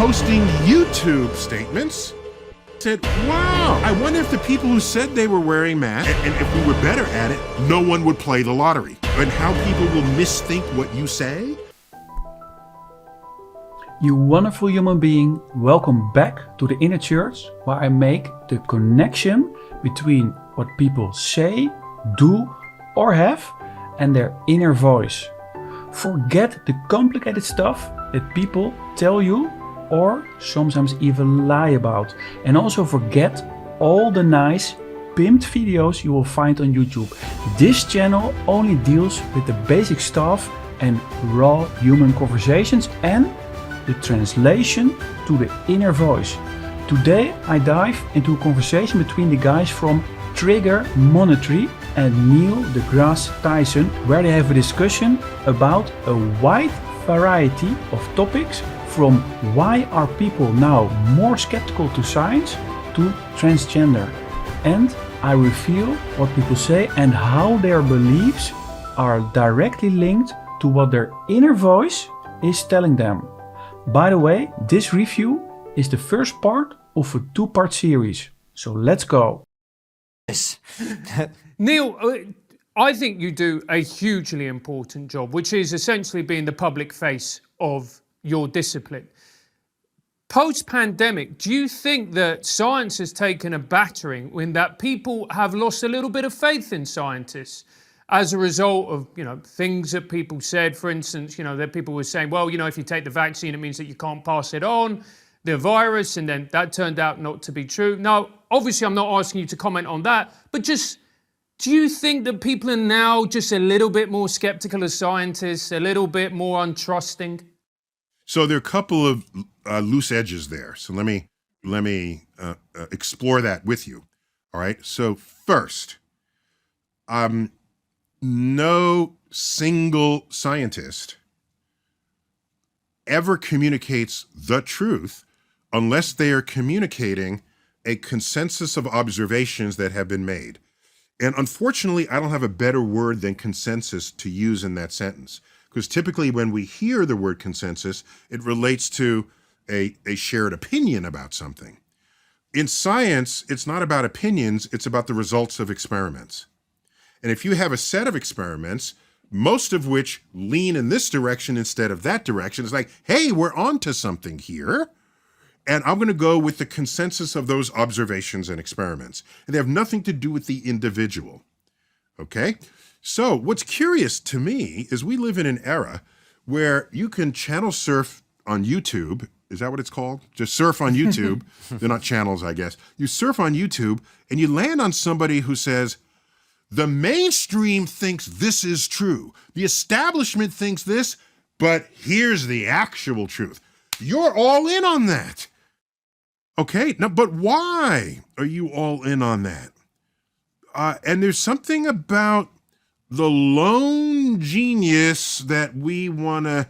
posting YouTube statements. Said, wow, I wonder if the people who said they were wearing masks, and if we were better at it, no one would play the lottery. And how people will misthink what you say. You wonderful human being, welcome back to the inner church, where I make the connection between what people say, do or have and their inner voice. Forget the complicated stuff that people tell you or sometimes even lie about. And also forget all the nice pimped videos you will find on YouTube. This channel only deals with the basic stuff and raw human conversations and the translation to the inner voice. Today I dive into a conversation between the guys from Triggernometry and deGrasse Tyson, where they have a discussion about a wide variety of topics, from why are people now more skeptical to science to transgender. And I reveal what people say and how their beliefs are directly linked to what their inner voice is telling them. By the way, this review is the first part of a two-part series. So let's go. Yes. Neil, I think you do a hugely important job, which is essentially being the public face of your discipline. Post-pandemic, do you think that science has taken a battering in that people have lost a little bit of faith in scientists as a result of, things that people said? For instance, that people were saying, well, if you take the vaccine, it means that you can't pass it on, the virus, and then that turned out not to be true. Now, obviously, I'm not asking you to comment on that, but just, do you think that people are now just a little bit more skeptical of scientists, a little bit more untrusting? So there are a couple of loose edges there. So let me explore that with you. All right. So first, no single scientist ever communicates the truth unless they are communicating a consensus of observations that have been made. And unfortunately, I don't have a better word than consensus to use in that sentence. Because typically when we hear the word consensus, it relates to a shared opinion about something. In science, it's not about opinions, it's about the results of experiments. And if you have a set of experiments, most of which lean in this direction instead of that direction, it's like, hey, we're onto something here. And I'm going to go with the consensus of those observations and experiments. And they have nothing to do with the individual. Okay? So what's curious to me is we live in an era where you can channel surf on YouTube. Is that what it's called? Just surf on YouTube. They're not channels, I guess. You surf on YouTube and you land on somebody who says, the mainstream thinks this is true. The establishment thinks this, but here's the actual truth. You're all in on that. Okay, now, but why are you all in on that? And there's something about the lone genius that we wanna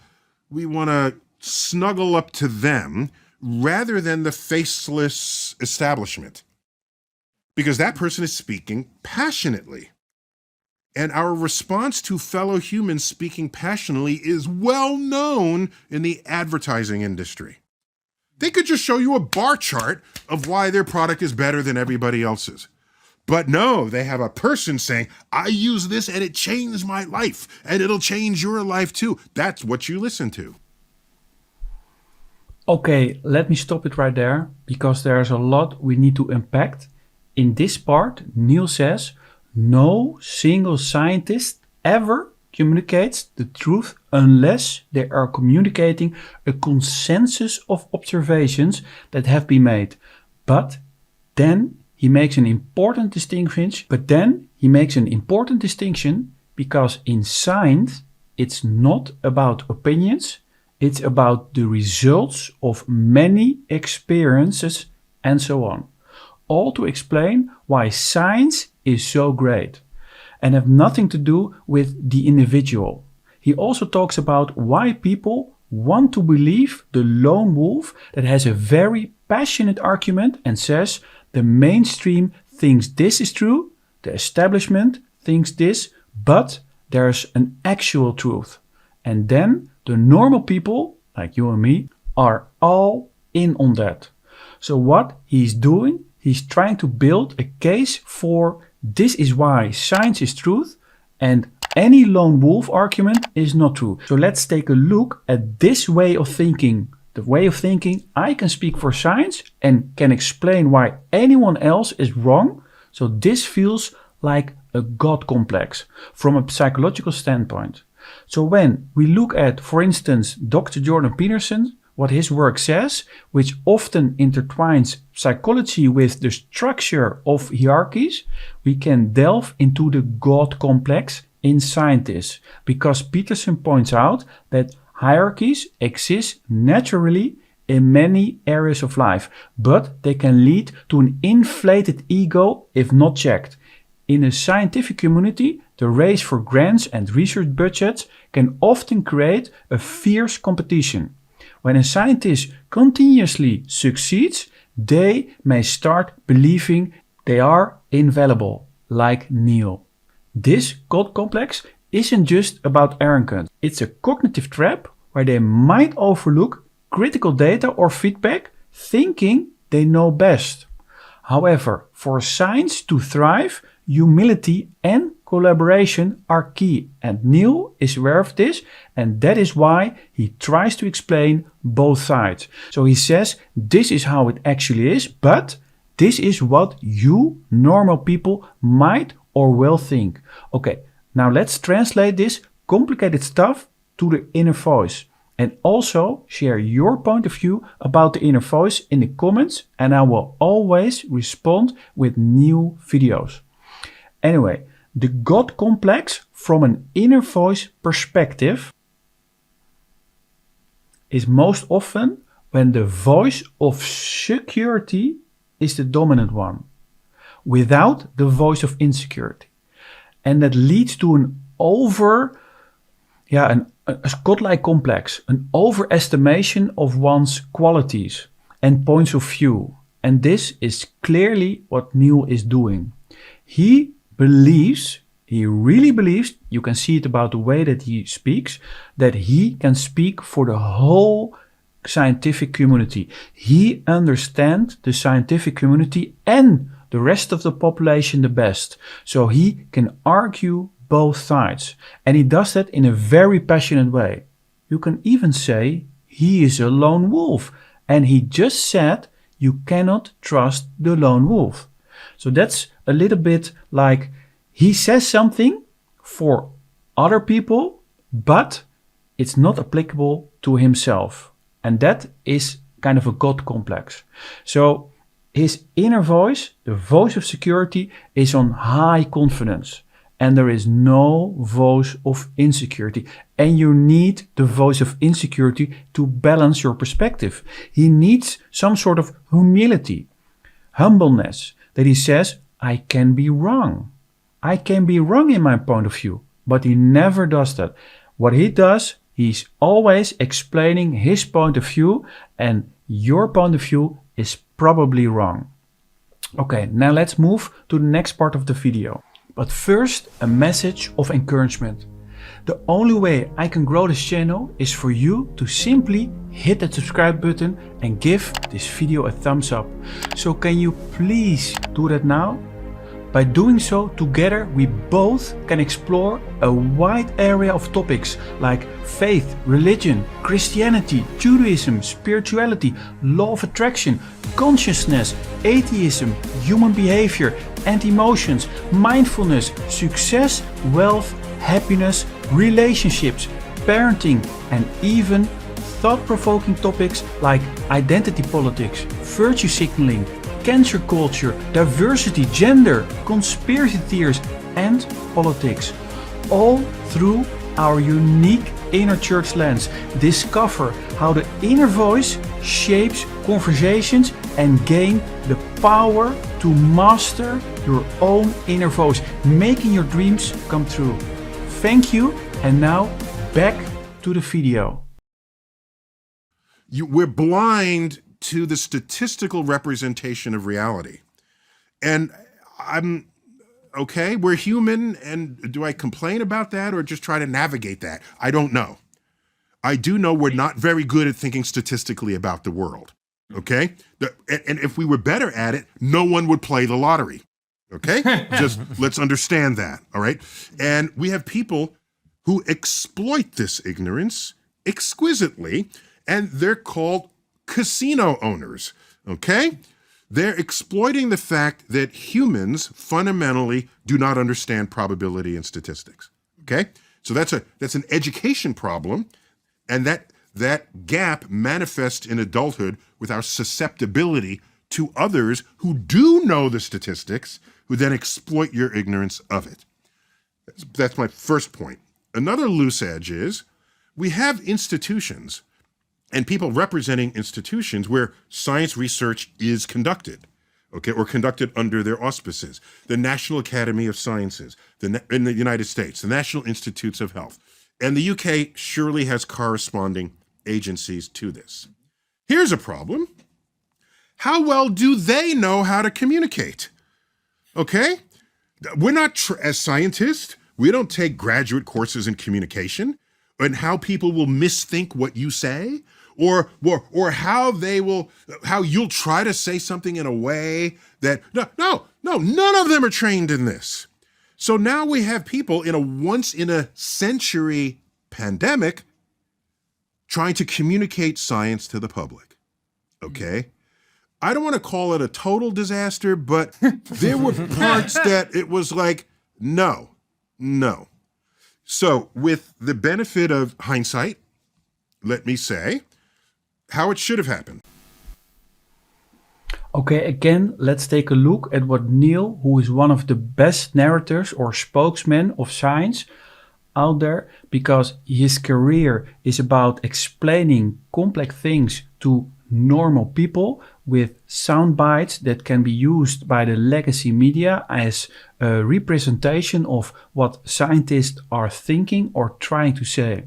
snuggle up to them rather than the faceless establishment. Because that person is speaking passionately. And our response to fellow humans speaking passionately is well known in the advertising industry. They could just show you a bar chart of why their product is better than everybody else's. But no, they have a person saying, I use this and it changed my life and it'll change your life too. That's what you listen to. Okay, let me stop it right there, because there's a lot we need to unpack. In this part, Neil says, no single scientist ever communicates the truth unless they are communicating a consensus of observations that have been made. But then he makes an important distinction. Because in science, it's not about opinions. It's about the results of many experiences and so on. All to explain why science is so great and have nothing to do with the individual. He also talks about why people want to believe the lone wolf that has a very passionate argument and says the mainstream thinks this is true, the establishment thinks this, but there's an actual truth. And then the normal people, like you and me, are all in on that. So what he's doing, he's trying to build a case for this is why science is truth and any lone wolf argument is not true. So let's take a look at this way of thinking. The way of thinking, I can speak for science and can explain why anyone else is wrong. So this feels like a God complex from a psychological standpoint. So when we look at, for instance, Dr. Jordan Peterson, what his work says, which often intertwines psychology with the structure of hierarchies, we can delve into the God complex in scientists, because Peterson points out that hierarchies exist naturally in many areas of life, but they can lead to an inflated ego if not checked. In a scientific community, the race for grants and research budgets can often create a fierce competition. When a scientist continuously succeeds, they may start believing they are infallible, like Neil. This God complex isn't just about arrogance. It's a cognitive trap where they might overlook critical data or feedback, thinking they know best. However, for science to thrive, humility and collaboration are key, and Neil is aware of this, and that is why he tries to explain both sides. So he says this is how it actually is, but this is what you normal people might or will think. Okay, now let's translate this complicated stuff to the inner voice, and also share your point of view about the inner voice in the comments, and I will always respond with new videos. Anyway, the God complex from an inner voice perspective is most often when the voice of security is the dominant one, without the voice of insecurity. And that leads to a godlike complex, an overestimation of one's qualities and points of view. And this is clearly what Neil is doing. He really believes, you can see it about the way that he speaks, that he can speak for the whole scientific community. He understands the scientific community and the rest of the population the best. So he can argue both sides. And he does that in a very passionate way. You can even say he is a lone wolf. And he just said you cannot trust the lone wolf. So that's a little bit like he says something for other people, but it's not applicable to himself. And that is kind of a God complex. So his inner voice, the voice of security, is on high confidence. And there is no voice of insecurity. And you need the voice of insecurity to balance your perspective. He needs some sort of humility, humbleness, that he says, I can be wrong. I can be wrong in my point of view. But he never does that. What he does, he's always explaining his point of view, and your point of view is probably wrong. Okay, now let's move to the next part of the video. But first, a message of encouragement. The only way I can grow this channel is for you to simply hit that subscribe button and give this video a thumbs up. So can you please do that now? By doing so, together we both can explore a wide area of topics like faith, religion, Christianity, Judaism, spirituality, law of attraction, consciousness, atheism, human behavior and emotions, mindfulness, success, wealth, happiness, relationships, parenting, and even thought-provoking topics like identity politics, virtue signaling, cancer culture, diversity, gender, conspiracy theories, and politics. All through our unique inner church lens. Discover how the inner voice shapes conversations and gain the power to master your own inner voice, making your dreams come true. Thank you, and now back to the video. We're blind to the statistical representation of reality. And I'm okay, we're human, and do I complain about that or just try to navigate that? I don't know. I do know we're not very good at thinking statistically about the world. Okay? And if we were better at it, no one would play the lottery. Okay? Just let's understand that. All right? And we have people who exploit this ignorance exquisitely, and they're called casino owners. Okay? They're exploiting the fact that humans fundamentally do not understand probability and statistics. Okay? So that's an education problem, and that gap manifests in adulthood with our susceptibility to others who do know the statistics, who then exploit your ignorance of it. That's my first point. Another loose edge is we have institutions and people representing institutions where science research is conducted, okay, or conducted under their auspices. The National Academy of Sciences in the United States, the National Institutes of Health, and the UK surely has corresponding agencies to this. Here's a problem. How well do they know how to communicate? Okay? We're not, as scientists, we don't take graduate courses in communication and how people will misthink what you say, or how you'll try to say something in a way that, no, none of them are trained in this. So now we have people in a once in a century pandemic trying to communicate science to the public. Okay? I don't want to call it a total disaster, but there were parts that it was like, no. So with the benefit of hindsight, let me say how it should have happened. Okay, again, let's take a look at what Neil, who is one of the best narrators or spokesmen of science out there, because his career is about explaining complex things to normal people with sound bites that can be used by the legacy media as a representation of what scientists are thinking or trying to say.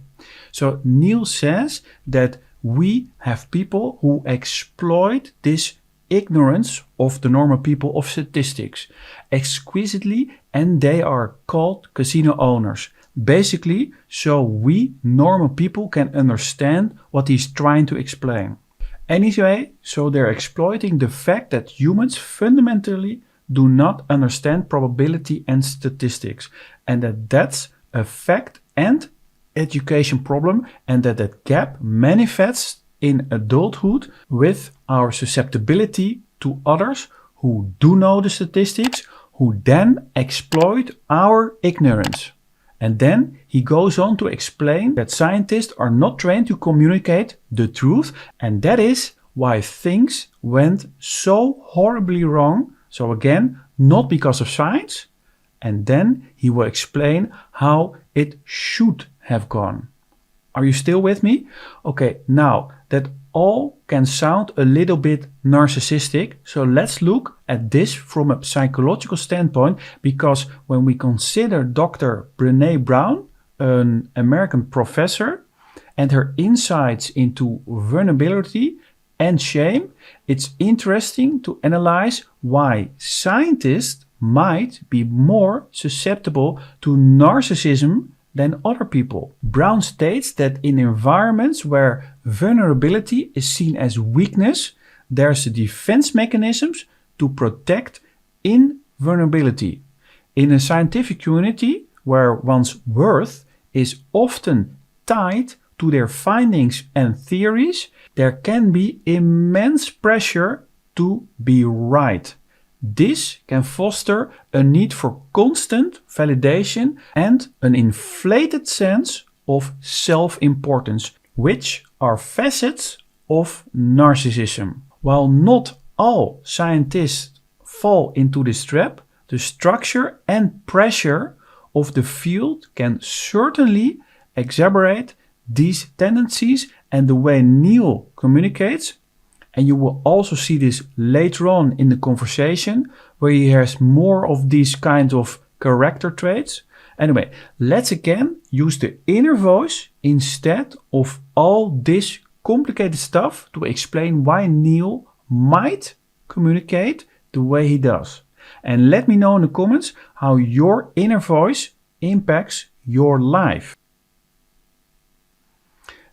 So Neil says that we have people who exploit this ignorance of the normal people of statistics exquisitely, and they are called casino owners. Basically, so we normal people can understand what he's trying to explain. Anyway, so they're exploiting the fact that humans fundamentally do not understand probability and statistics, and that's a fact and education problem, and that gap manifests in adulthood with our susceptibility to others who do know the statistics, who then exploit our ignorance. And then he goes on to explain that scientists are not trained to communicate the truth, and that is why things went so horribly wrong. So again, not because of science. And then he will explain how it should have gone. Are you still with me? Okay, now that all can sound a little bit narcissistic, so let's look at this from a psychological standpoint, because when we consider Dr. Brené Brown, an American professor, and her insights into vulnerability and shame, it's interesting to analyze why scientists might be more susceptible to narcissism than other people. Brown states that in environments where vulnerability is seen as weakness, there's defense mechanisms to protect invulnerability. In a scientific community where one's worth is often tied to their findings and theories, there can be immense pressure to be right. This can foster a need for constant validation and an inflated sense of self-importance, which are facets of narcissism. While not all scientists fall into this trap, the structure and pressure of the field can certainly exacerbate these tendencies, and the way Neil communicates, and you will also see this later on in the conversation, where he has more of these kinds of character traits. Anyway, let's again use the inner voice instead of all this complicated stuff to explain why Neil might communicate the way he does. And let me know in the comments how your inner voice impacts your life.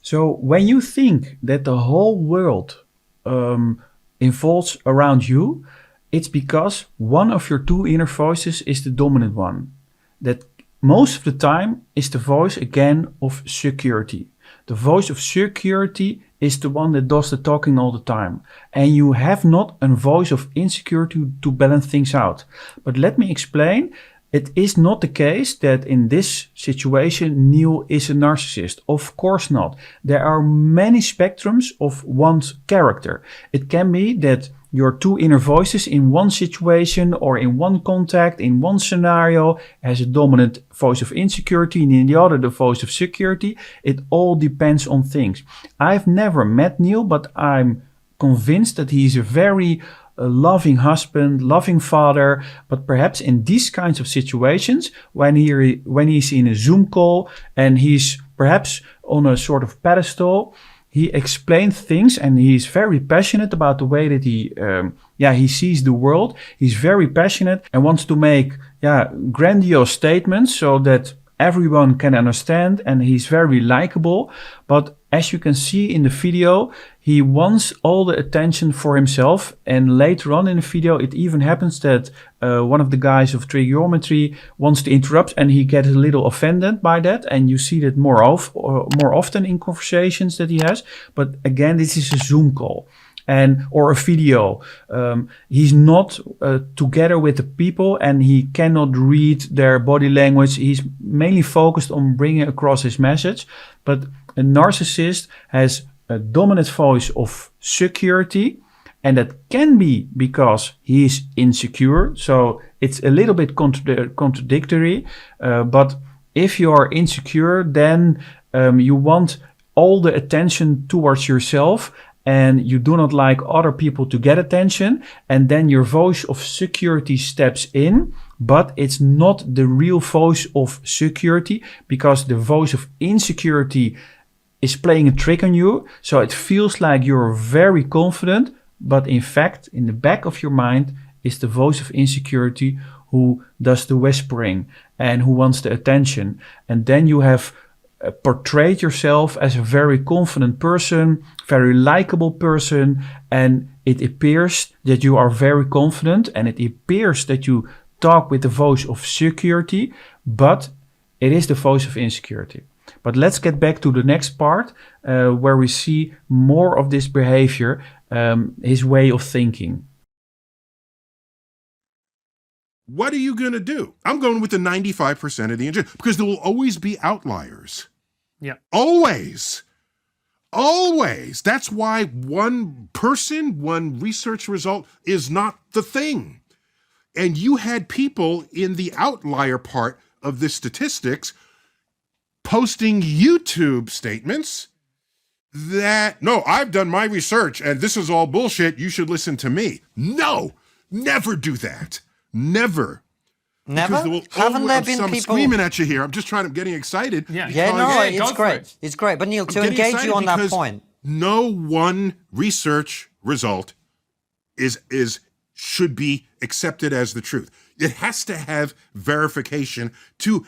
So when you think that the whole world involves around you, it's because one of your two inner voices is the dominant one. That most of the time is the voice again of security. The voice of security is the one that does the talking all the time. And you have not a voice of insecurity to balance things out. But let me explain. It is not the case that in this situation Neil is a narcissist. Of course not. There are many spectrums of one's character. It can be that your two inner voices in one situation or in one contact, in one scenario, has a dominant voice of insecurity and in the other the voice of security. It all depends on things. I've never met Neil, but I'm convinced that he's a very loving husband, loving father, but perhaps in these kinds of situations, when he's in a Zoom call and he's perhaps on a sort of pedestal, he explains things and he's very passionate about the way that he sees the world. He's very passionate and wants to make grandiose statements so that everyone can understand, and he's very likable. But as you can see in the video, he wants all the attention for himself. And later on in the video, it even happens that one of the guys of Triggernometry wants to interrupt and he gets a little offended by that. And you see that more often in conversations that he has. But again, this is a Zoom call or a video. He's not together with the people and he cannot read their body language. He's mainly focused on bringing across his message. But a narcissist has a dominant voice of security, and that can be because he is insecure. So it's a little bit contradictory. But if you are insecure, then you want all the attention towards yourself, and you do not like other people to get attention, and then your voice of security steps in, but it's not the real voice of security, because the voice of insecurity is playing a trick on you. So it feels like you're very confident, but in fact, in the back of your mind is the voice of insecurity who does the whispering and who wants the attention. And then you have portrayed yourself as a very confident person, very likable person, and it appears that you are very confident and it appears that you talk with the voice of security, but it is the voice of insecurity. But let's get back to the next part where we see more of this behavior, his way of thinking. What are you going to do? I'm going with the 95% of the engineers, because there will always be outliers. Yeah. Always. Always. That's why one person, one research result is not the thing. And you had people in the outlier part of the statistics posting YouTube statements that, no, I've done my research and this is all bullshit. You should listen to me. No, never do that. Never. Never? Haven't there been people screaming at you here? I'm just getting excited. It's great. It's great. But Neil, to engage you on that point, no one research result should be accepted as the truth. It has to have verification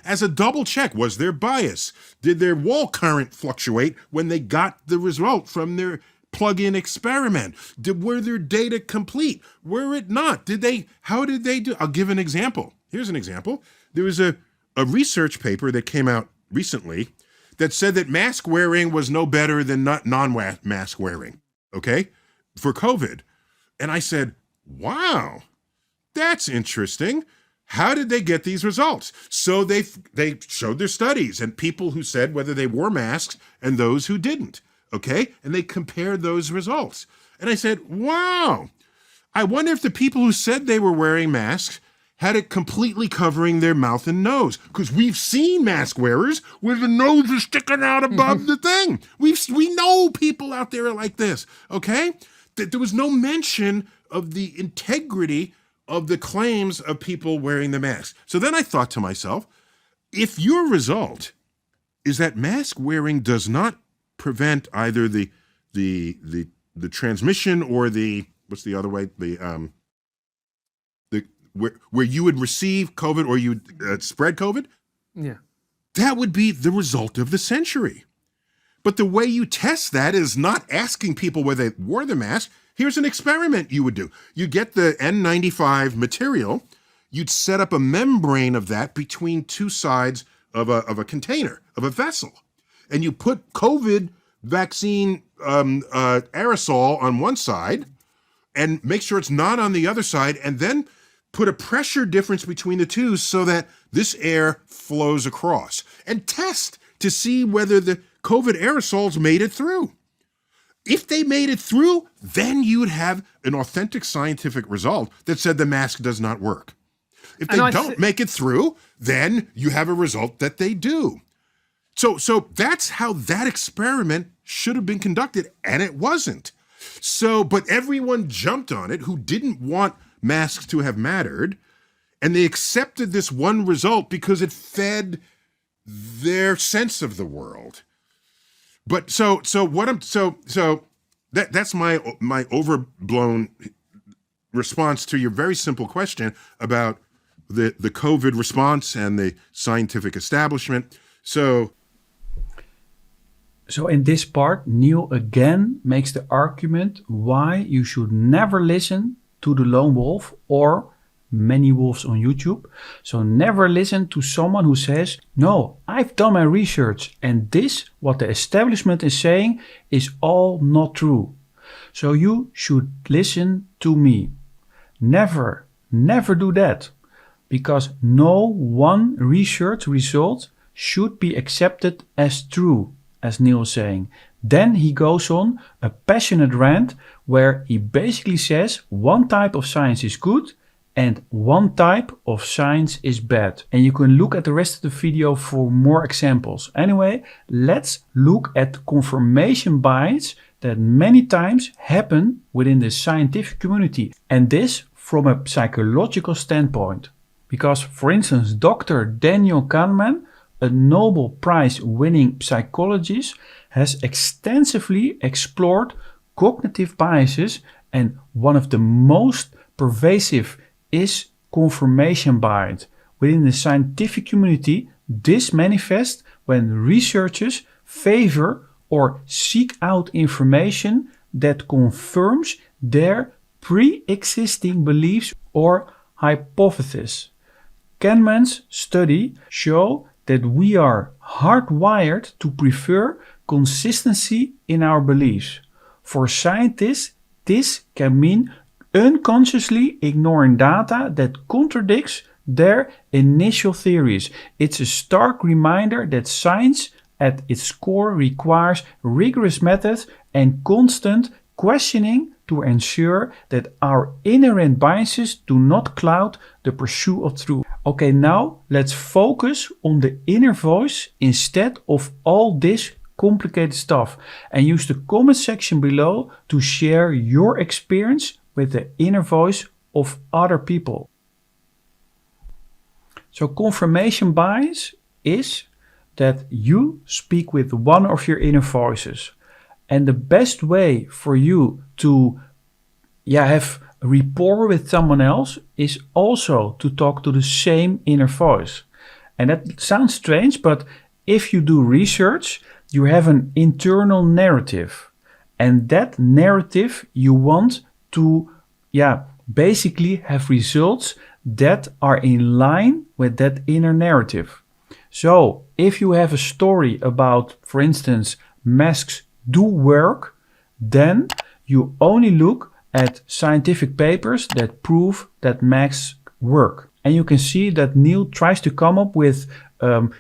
as a double check. Was there bias? Did their wall current fluctuate when they got the result from their plug-in experiment? Were their data complete? Were it not? How did they do? I'll give an example. Here's an example. There was a research paper that came out recently that said that mask wearing was no better than non-mask wearing, okay, for COVID. And I said, wow, that's interesting. How did they get these results? So they showed their studies and people who said whether they wore masks and those who didn't, okay? And they compared those results. And I said, wow, I wonder if the people who said they were wearing masks had it completely covering their mouth and nose, because we've seen mask wearers where the nose is sticking out above the thing. We know people out there are like this, okay? There was no mention of the integrity of the claims of people wearing the mask. So then I thought to myself, if your result is that mask wearing does not prevent either the transmission or what's the other way, where you would receive COVID or you would spread COVID, that would be the result of the century. But the way you test that is not asking people whether they wore the mask. Here's an experiment you would do. You get the N95 material, you'd set up a membrane of that between two sides of a container, of a vessel. And you put COVID vaccine aerosol on one side and make sure it's not on the other side, and then put a pressure difference between the two so that this air flows across, and test to see whether the COVID aerosols made it through. If they made it through, then you'd have an authentic scientific result that said the mask does not work. If they don't make it through, then you have a result that they do. So that's how that experiment should have been conducted, and it wasn't. But everyone jumped on it who didn't want masks to have mattered, and they accepted this one result because it fed their sense of the world. But that's my overblown response to your very simple question about the COVID response and the scientific establishment. So in this part, Neil again makes the argument why you should never listen to the lone wolf or many wolves on YouTube. So never listen to someone who says, no, I've done my research and this, what the establishment is saying, is all not true. So you should listen to me. Never do that. Because no one research result should be accepted as true, as Neil is saying. Then he goes on a passionate rant where he basically says one type of science is good and one type of science is bad. And you can look at the rest of the video for more examples. Anyway, let's look at confirmation bias that many times happen within the scientific community. And this from a psychological standpoint. Because, for instance, Dr. Daniel Kahneman, a Nobel Prize winning psychologist, has extensively explored cognitive biases, and one of the most pervasive is confirmation bias. Within the scientific community, this manifests when researchers favor or seek out information that confirms their pre-existing beliefs or hypotheses. Kahneman's study show that we are hardwired to prefer consistency in our beliefs. For scientists, this can mean unconsciously ignoring data that contradicts their initial theories. It's a stark reminder that science at its core requires rigorous methods and constant questioning to ensure that our inherent biases do not cloud the pursuit of truth. Okay, now let's focus on the inner voice instead of all this complicated stuff, and use the comment section below to share your experience with the inner voice of other people. So confirmation bias is that you speak with one of your inner voices. And the best way for you to have rapport with someone else is also to talk to the same inner voice. And that sounds strange, but if you do research, you have an internal narrative. And that narrative you want to basically have results that are in line with that inner narrative. So if you have a story about, for instance, masks do work, then you only look at scientific papers that prove that masks work. And you can see that Neil tries to come up with,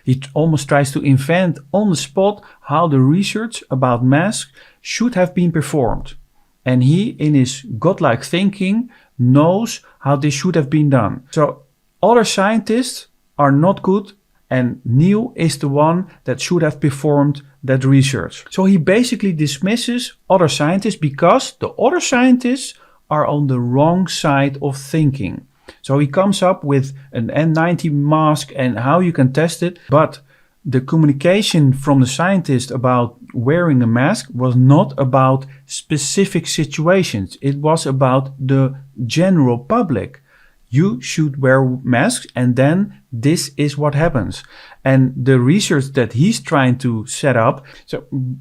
he almost tries to invent on the spot how the research about masks should have been performed. And he, in his godlike thinking, knows how this should have been done. So other scientists are not good, and Neil is the one that should have performed that research. So he basically dismisses other scientists because the other scientists are on the wrong side of thinking. So he comes up with an N90 mask and how you can test it, but the communication from the scientist about wearing a mask was not about specific situations. It was about the general public. you should wear masks, and then this is what happens. And the research that he's trying to set up,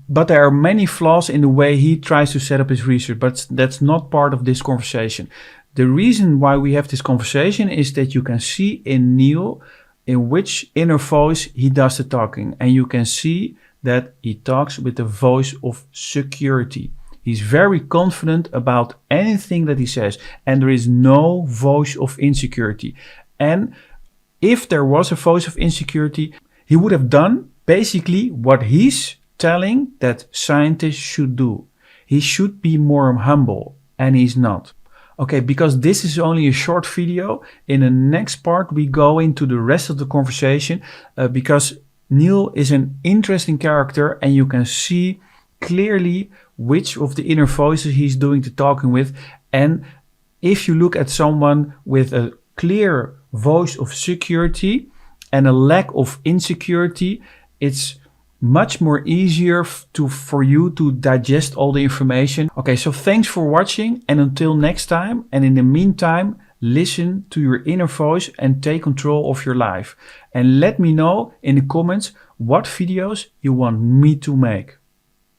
but there are many flaws in the way he tries to set up his research, but that's not part of this conversation. The reason why we have this conversation is that you can see in Neil in which inner voice he does the talking, and you can see that he talks with the voice of security. He's very confident about anything that he says, and there is no voice of insecurity. And if there was a voice of insecurity, he would have done basically what he's telling that scientists should do. He should be more humble, and he's not. Okay, because this is only a short video, in the next part we go into the rest of the conversation because Neil is an interesting character, and you can see clearly which of the inner voices he's doing the talking with. And if you look at someone with a clear voice of security and a lack of insecurity, it's much more easier for you to digest all the information. Okay, so thanks for watching, and until next time, and in the meantime, listen to your inner voice and take control of your life. And let me know in the comments what videos you want me to make.